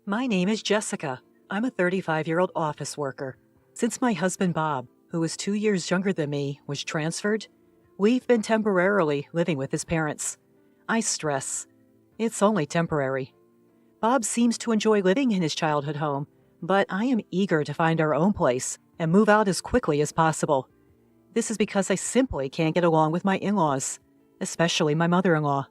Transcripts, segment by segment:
My name is Jessica. I'm a 35-year-old office worker. Since my husband Bob, who is 2 years younger than me, was transferred, we've been temporarily living with his parents. I stress, it's only temporary. Bob seems to enjoy living in his childhood home, but I am eager to find our own place and move out as quickly as possible. This is because I simply can't get along with my in-laws, especially my mother-in-law.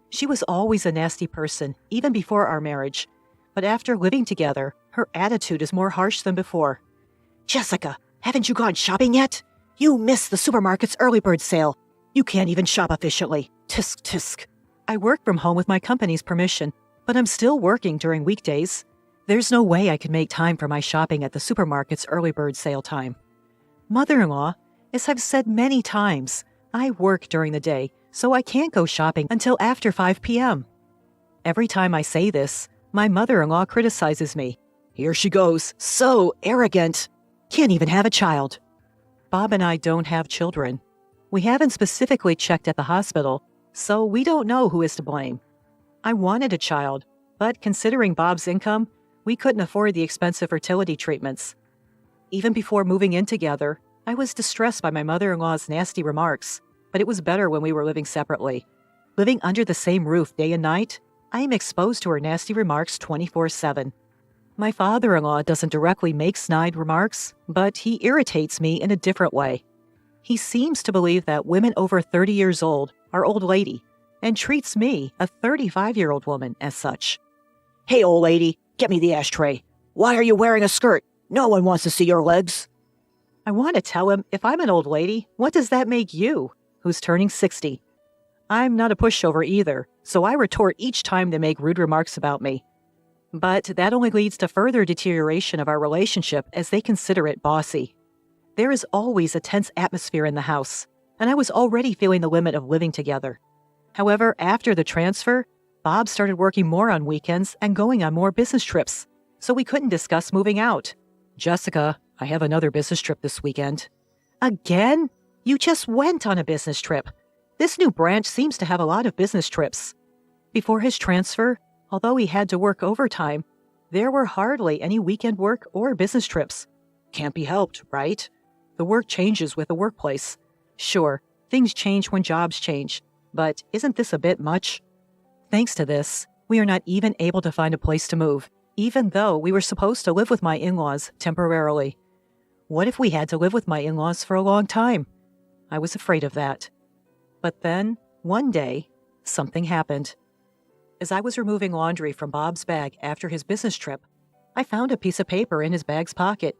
She was always a nasty person, even before our marriage. But after living together, her attitude is more harsh than before. "Jessica, haven't you gone shopping yet? You missed the supermarket's early bird sale. You can't even shop efficiently. Tisk, tisk." I work from home with my company's permission, but I'm still working during weekdays. There's no way I could make time for my shopping at the supermarket's early bird sale time. Mother-in-law, as I've said many times, I work during the day, so I can't go shopping until after 5 p.m. Every time I say this, my mother-in-law criticizes me. Here she goes, so arrogant. Can't even have a child. Bob and I don't have children. We haven't specifically checked at the hospital, so we don't know who is to blame. I wanted a child, but considering Bob's income, we couldn't afford the expensive fertility treatments. Even before moving in together, I was distressed by my mother-in-law's nasty remarks, but it was better when we were living separately. Living under the same roof day and night, I am exposed to her nasty remarks 24/7. My father-in-law doesn't directly make snide remarks, but he irritates me in a different way. He seems to believe that women over 30 years old are old lady, and treats me, a 35-year-old woman, as such. "Hey, old lady, get me the ashtray. Why are you wearing a skirt? No one wants to see your legs." I want to tell him, if I'm an old lady, what does that make you, who's turning 60? I'm not a pushover either, so I retort each time they make rude remarks about me. But that only leads to further deterioration of our relationship as they consider it bossy. There is always a tense atmosphere in the house, and I was already feeling the limit of living together. However, after the transfer, Bob started working more on weekends and going on more business trips, so we couldn't discuss moving out. "Jessica, I have another business trip this weekend." "Again? You just went on a business trip. This new branch seems to have a lot of business trips." Before his transfer, although he had to work overtime, there were hardly any weekend work or business trips. Can't be helped, right? The work changes with the workplace. Sure, things change when jobs change, but isn't this a bit much? Thanks to this, we are not even able to find a place to move, even though we were supposed to live with my in-laws temporarily. What if we had to live with my in-laws for a long time? I was afraid of that. But then, one day, something happened. As I was removing laundry from Bob's bag after his business trip, I found a piece of paper in his bag's pocket.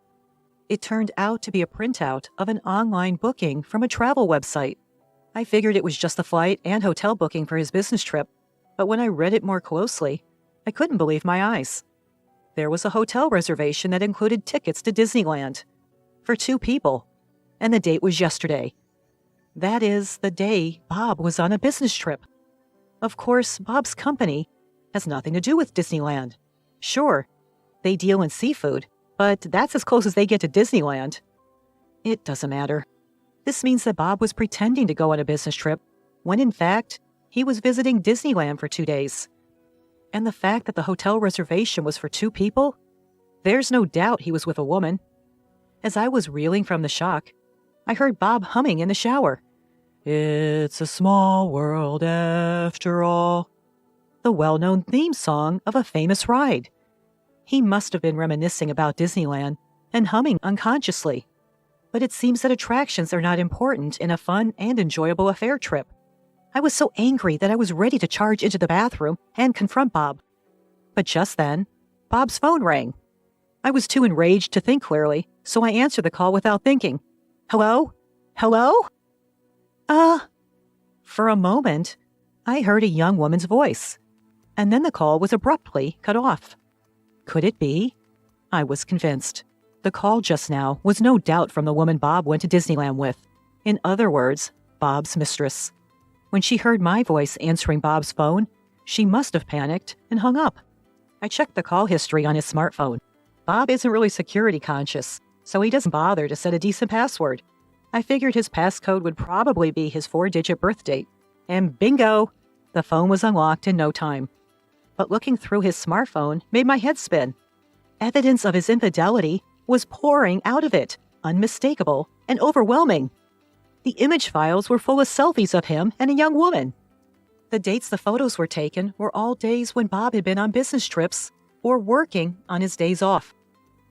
It turned out to be a printout of an online booking from a travel website. I figured it was just the flight and hotel booking for his business trip, but when I read it more closely, I couldn't believe my eyes. There was a hotel reservation that included tickets to Disneyland for 2 people, and the date was yesterday. That is, the day Bob was on a business trip. Of course, Bob's company has nothing to do with Disneyland. Sure, they deal in seafood, but that's as close as they get to Disneyland. It doesn't matter. This means that Bob was pretending to go on a business trip, when in fact, he was visiting Disneyland for 2 days. And the fact that the hotel reservation was for 2 people? There's no doubt he was with a woman. As I was reeling from the shock, I heard Bob humming in the shower. "It's a small world after all," the well-known theme song of a famous ride. He must have been reminiscing about Disneyland and humming unconsciously. But it seems that attractions are not important in a fun and enjoyable affair trip. I was so angry that I was ready to charge into the bathroom and confront Bob. But just then, Bob's phone rang. I was too enraged to think clearly, so I answered the call without thinking. "Hello? Hello?" For a moment, I heard a young woman's voice, and then the call was abruptly cut off. Could it be? I was convinced. The call just now was no doubt from the woman Bob went to Disneyland with. In other words, Bob's mistress. When she heard my voice answering Bob's phone, she must have panicked and hung up. I checked the call history on his smartphone. Bob isn't really security conscious, so he doesn't bother to set a decent password. I figured his passcode would probably be his 4-digit birth date. And bingo! The phone was unlocked in no time. but looking through his smartphone made my head spin. Evidence of his infidelity was pouring out of it, unmistakable and overwhelming. The image files were full of selfies of him and a young woman. The dates the photos were taken were all days when Bob had been on business trips or working on his days off.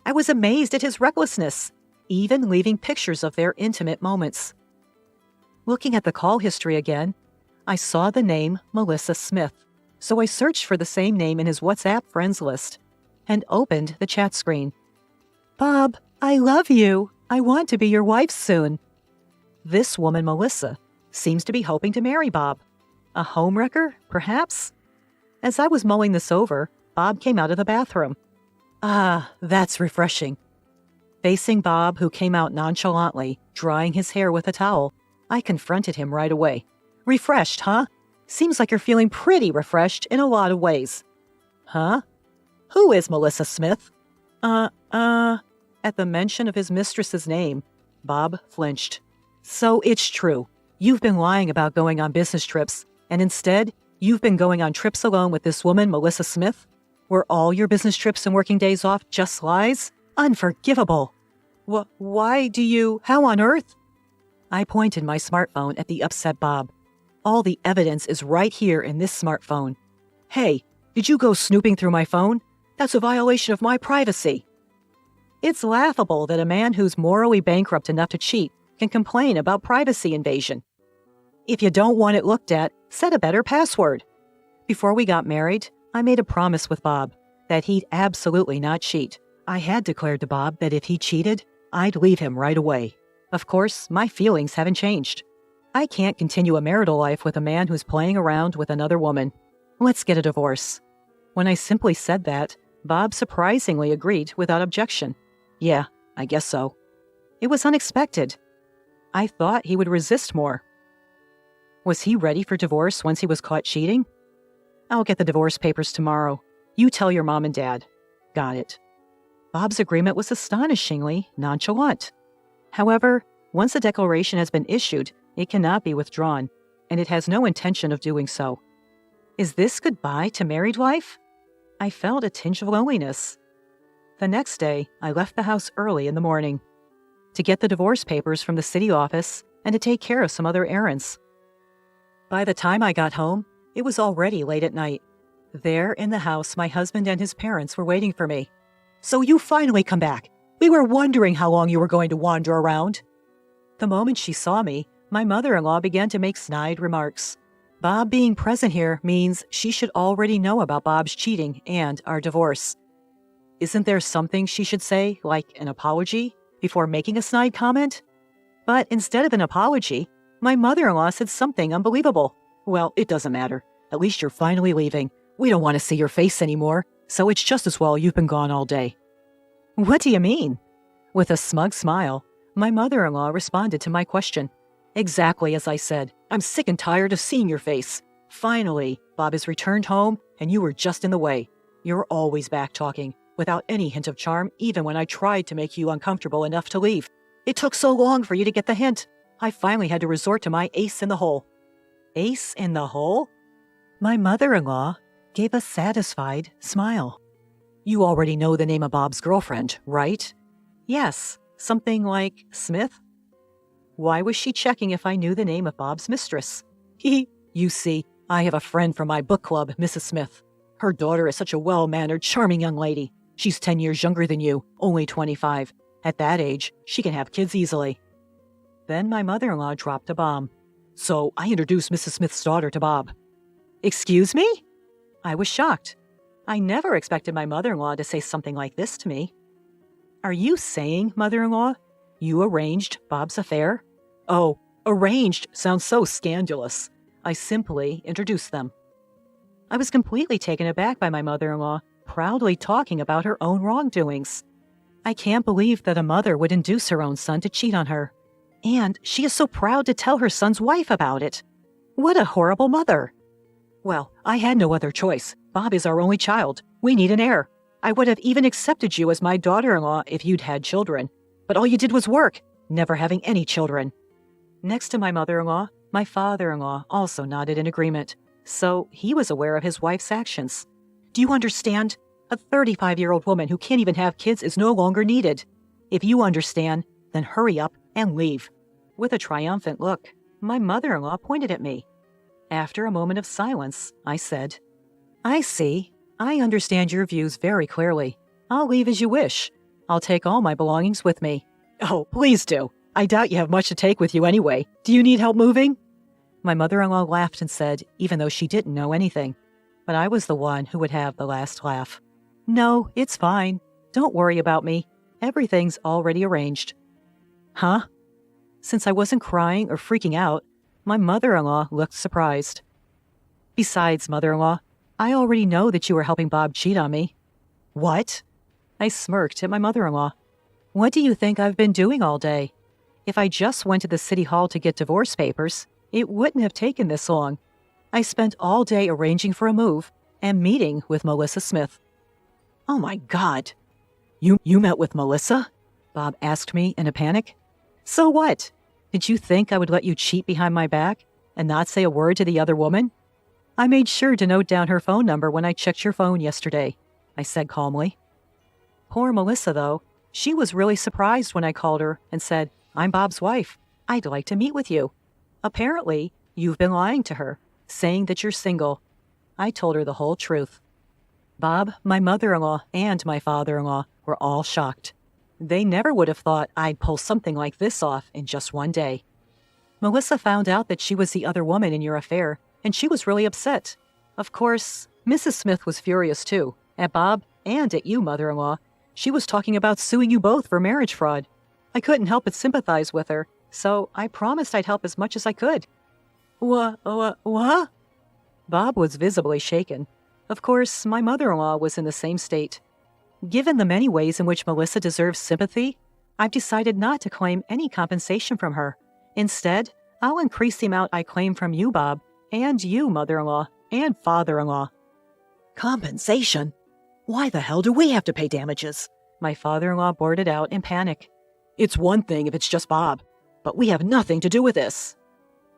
I was amazed at his recklessness, even leaving pictures of their intimate moments. Looking at the call history again, I saw the name Melissa Smith, so I searched for the same name in his WhatsApp friends list and opened the chat screen. "Bob, I love you. I want to be your wife soon." This woman, Melissa, seems to be hoping to marry Bob. A homewrecker, perhaps? As I was mulling this over, Bob came out of the bathroom. Ah, that's refreshing. Facing Bob, who came out nonchalantly, drying his hair with a towel, I confronted him right away. "Refreshed, huh? Seems like you're feeling pretty refreshed in a lot of ways." "Huh? Who is Melissa Smith?" At the mention of his mistress's name, Bob flinched. "So it's true. You've been lying about going on business trips, and instead, you've been going on trips alone with this woman, Melissa Smith? Were all your business trips and working days off just lies? Unforgivable. Why do you... How on earth?" I pointed my smartphone at the upset Bob. "All the evidence is right here in this smartphone. Hey, did you go snooping through my phone? That's a violation of my privacy." It's laughable that a man who's morally bankrupt enough to cheat can complain about privacy invasion. If you don't want it looked at, set a better password. Before we got married, I made a promise with Bob that he'd absolutely not cheat. I had declared to Bob that if he cheated, I'd leave him right away. Of course, my feelings haven't changed. I can't continue a marital life with a man who's playing around with another woman. Let's get a divorce. When I simply said that, Bob surprisingly agreed without objection. Yeah, I guess so. It was unexpected. I thought he would resist more. Was he ready for divorce once he was caught cheating? "I'll get the divorce papers tomorrow. You tell your mom and dad." Got it. Bob's agreement was astonishingly nonchalant. However, once a declaration has been issued, it cannot be withdrawn, and it has no intention of doing so. Is this goodbye to married life? I felt a tinge of loneliness. The next day, I left the house early in the morning to get the divorce papers from the city office and to take care of some other errands. By the time I got home, it was already late at night. There in the house, my husband and his parents were waiting for me. "So you finally come back. We were wondering how long you were going to wander around." The moment she saw me, my mother-in-law began to make snide remarks. Bob being present here means she should already know about Bob's cheating and our divorce. Isn't there something she should say, like an apology, before making a snide comment? But instead of an apology, my mother-in-law said something unbelievable. "Well, it doesn't matter. At least you're finally leaving. We don't want to see your face anymore, so it's just as well you've been gone all day." "What do you mean?" With a smug smile, my mother-in-law responded to my question. "Exactly as I said. I'm sick and tired of seeing your face. Finally, Bob has returned home, and you were just in the way. You're always back-talking, without any hint of charm, even when I tried to make you uncomfortable enough to leave. It took so long for you to get the hint. I finally had to resort to my ace in the hole." Ace in the hole? My mother-in-law gave a satisfied smile. "You already know the name of Bob's girlfriend, right?" "Yes, something like Smith." Why was she checking if I knew the name of Bob's mistress? You see, I have a friend from my book club, Mrs. Smith. Her daughter is such a well-mannered, charming young lady. She's 10 years younger than you, only 25. At that age, she can have kids easily." Then my mother-in-law dropped a bomb. "So I introduced Mrs. Smith's daughter to Bob." "Excuse me?" I was shocked. I never expected my mother-in-law to say something like this to me. "Are you saying, mother-in-law, you arranged Bob's affair?" "Oh, arranged sounds so scandalous. I simply introduced them." I was completely taken aback by my mother-in-law, proudly talking about her own wrongdoings. I can't believe that a mother would induce her own son to cheat on her. And she is so proud to tell her son's wife about it. What a horrible mother. "Well, I had no other choice. Bob is our only child. We need an heir. I would have even accepted you as my daughter-in-law if you'd had children. But all you did was work, never having any children." Next to my mother-in-law, my father-in-law also nodded in agreement, so he was aware of his wife's actions. Do you understand? A 35-year-old woman who can't even have kids is no longer needed. If you understand, then hurry up and leave." With a triumphant look, my mother-in-law pointed at me. After a moment of silence, I said, "I see. I understand your views very clearly. I'll leave as you wish. I'll take all my belongings with me." "Oh, please do. I doubt you have much to take with you anyway. Do you need help moving?" My mother-in-law laughed and said, even though she didn't know anything. But I was the one who would have the last laugh. "No, it's fine. Don't worry about me. Everything's already arranged." "Huh?" Since I wasn't crying or freaking out, my mother-in-law looked surprised. "Besides, mother-in-law, I already know that you were helping Bob cheat on me." "What?" I smirked at my mother-in-law. "What do you think I've been doing all day? If I just went to the city hall to get divorce papers, it wouldn't have taken this long. I spent all day arranging for a move and meeting with Melissa Smith." "Oh my God. You met with Melissa?" Bob asked me in a panic. "So what? Did you think I would let you cheat behind my back and not say a word to the other woman? I made sure to note down her phone number when I checked your phone yesterday," I said calmly. Poor Melissa, though, she was really surprised when I called her and said, "I'm Bob's wife. I'd like to meet with you. Apparently, you've been lying to her, saying that you're single." I told her the whole truth. Bob, my mother-in-law, and my father-in-law were all shocked. They never would have thought I'd pull something like this off in just one day. "Melissa found out that she was the other woman in your affair, and she was really upset. Of course, Mrs. Smith was furious too, at Bob and at you, mother-in-law. She was talking about suing you both for marriage fraud. I couldn't help but sympathize with her, so I promised I'd help as much as I could." What? Bob was visibly shaken. Of course, my mother-in-law was in the same state. Given the many ways in which Melissa deserves sympathy, I've decided not to claim any compensation from her. Instead, I'll increase the amount I claim from you, Bob, and you, mother-in-law, and father-in-law. "Compensation? Why the hell do we have to pay damages?" My father-in-law blurted out in panic. "It's one thing if it's just Bob, but we have nothing to do with this."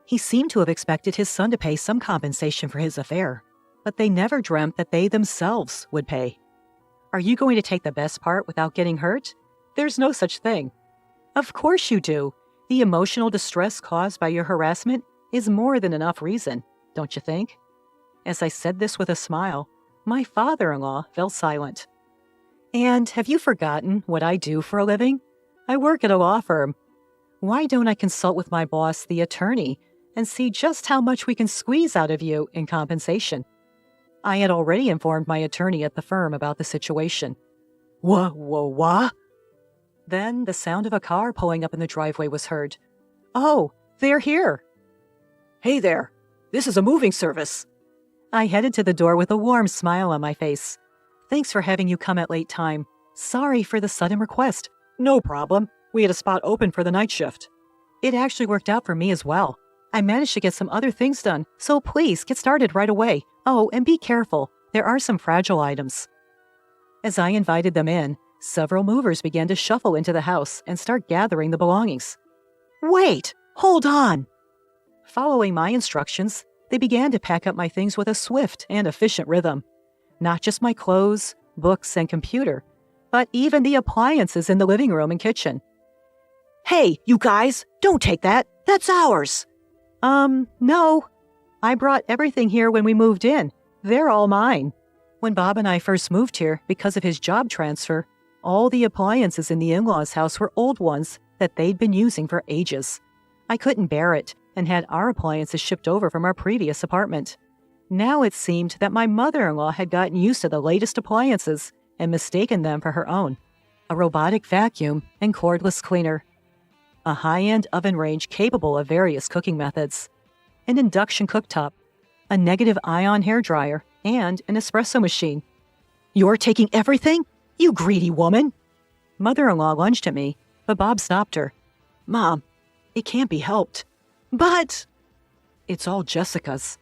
He seemed to have expected his son to pay some compensation for his affair, but they never dreamt that they themselves would pay. "Are you going to take the best part without getting hurt? There's no such thing." "Of course you do. The emotional distress caused by your harassment is more than enough reason, don't you think?" As I said this with a smile, my father-in-law fell silent. "And have you forgotten what I do for a living? I work at a law firm. Why don't I consult with my boss, the attorney, and see just how much we can squeeze out of you in compensation?" I had already informed my attorney at the firm about the situation. What? Then the sound of a car pulling up in the driveway was heard. "Oh, they're here." "Hey there, this is a moving service." I headed to the door with a warm smile on my face. "Thanks for having you come at late time. Sorry for the sudden request." "No problem. We had a spot open for the night shift." "It actually worked out for me as well. I managed to get some other things done, so please get started right away. Oh, and be careful. There are some fragile items." As I invited them in, several movers began to shuffle into the house and start gathering the belongings. "Wait! Hold on!" Following my instructions, they began to pack up my things with a swift and efficient rhythm. Not just my clothes, books, and computer, but even the appliances in the living room and kitchen. "Hey, you guys, don't take that. That's ours." No. I brought everything here when we moved in. They're all mine." When Bob and I first moved here because of his job transfer, all the appliances in the in-laws' house were old ones that they'd been using for ages. I couldn't bear it and had our appliances shipped over from our previous apartment. Now it seemed that my mother-in-law had gotten used to the latest appliances and mistaken them for her own. A robotic vacuum and cordless cleaner. A high-end oven range capable of various cooking methods. An induction cooktop. A negative ion hairdryer, and an espresso machine. "You're taking everything? You greedy woman!" Mother-in-law lunged at me, but Bob stopped her. "Mom, it can't be helped." "But—" "It's all Jessica's."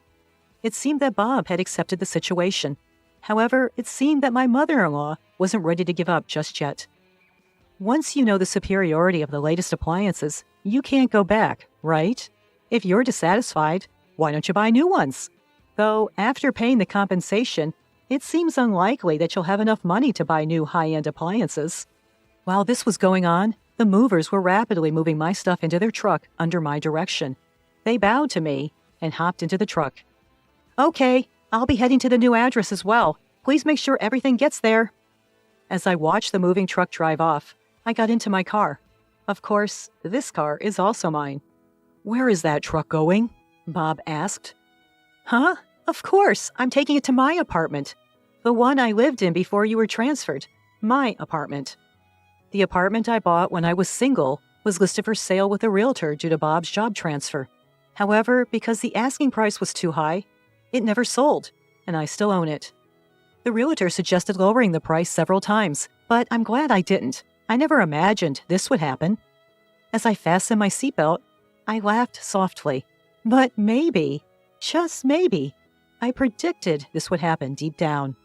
It seemed that Bob had accepted the situation. However, it seemed that my mother-in-law wasn't ready to give up just yet. Once you know the superiority of the latest appliances, you can't go back, right? If you're dissatisfied, why don't you buy new ones? Though, after paying the compensation, It seems unlikely that you'll have enough money to buy new high-end appliances. While this was going on, the movers were rapidly moving my stuff into their truck under my direction. They bowed to me and hopped into the truck. Okay, I'll be heading to the new address as well. Please make sure everything gets there. As I watched the moving truck drive off, I got into my car. Of course, this car is also mine. Where is that truck going? Bob asked. Huh? Of course, I'm taking it to my apartment. The one I lived in before you were transferred. My apartment. The apartment I bought when I was single was listed for sale with a realtor due to Bob's job transfer. However, because the asking price was too high, it never sold, and I still own it. The realtor suggested lowering the price several times, but I'm glad I didn't. I never imagined this would happen. As I fastened my seatbelt, I laughed softly. But maybe, just maybe, I predicted this would happen deep down.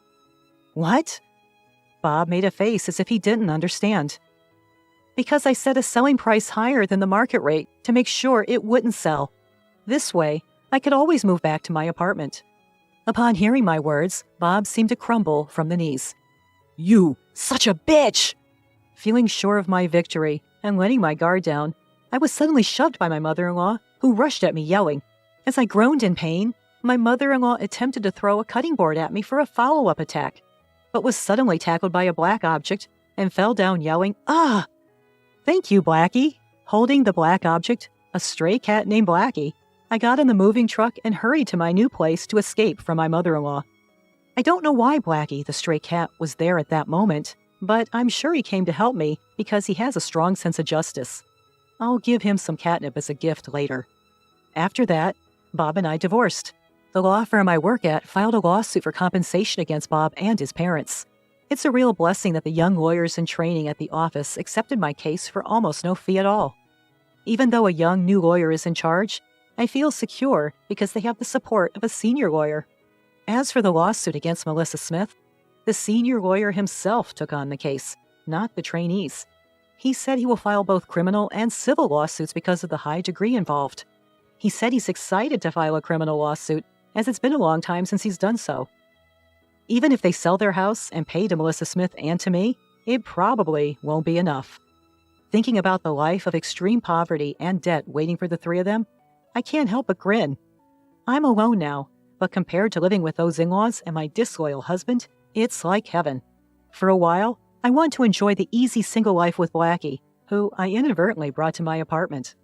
What? Bob made a face as if he didn't understand. Because I set a selling price higher than the market rate to make sure it wouldn't sell. This way, I could always move back to my apartment. Upon hearing my words, Bob seemed to crumble from the knees. You, such a bitch! Feeling sure of my victory and letting my guard down, I was suddenly shoved by my mother-in-law, who rushed at me yelling. As I groaned in pain, my mother-in-law attempted to throw a cutting board at me for a follow-up attack, but was suddenly tackled by a black object and fell down yelling, "Ah!" Thank you, Blackie. Holding the black object, a stray cat named Blackie, I got in the moving truck and hurried to my new place to escape from my mother-in-law. I don't know why Blackie, the stray cat, was there at that moment, but I'm sure he came to help me because he has a strong sense of justice. I'll give him some catnip as a gift later. After that, Bob and I divorced. The law firm I work at filed a lawsuit for compensation against Bob and his parents. It's a real blessing that the young lawyers in training at the office accepted my case for almost no fee at all. Even though a young new lawyer is in charge, I feel secure because they have the support of a senior lawyer. As for the lawsuit against Melissa Smith, the senior lawyer himself took on the case, not the trainees. He said he will file both criminal and civil lawsuits because of the high degree involved. He said he's excited to file a criminal lawsuit, as it's been a long time since he's done so. Even if they sell their house and pay to Melissa Smith and to me, it probably won't be enough. Thinking about the life of extreme poverty and debt waiting for the three of them, I can't help but grin. I'm alone now, but compared to living with those in-laws and my disloyal husband, it's like heaven. For a while, I want to enjoy the easy single life with Blackie, who I inadvertently brought to my apartment.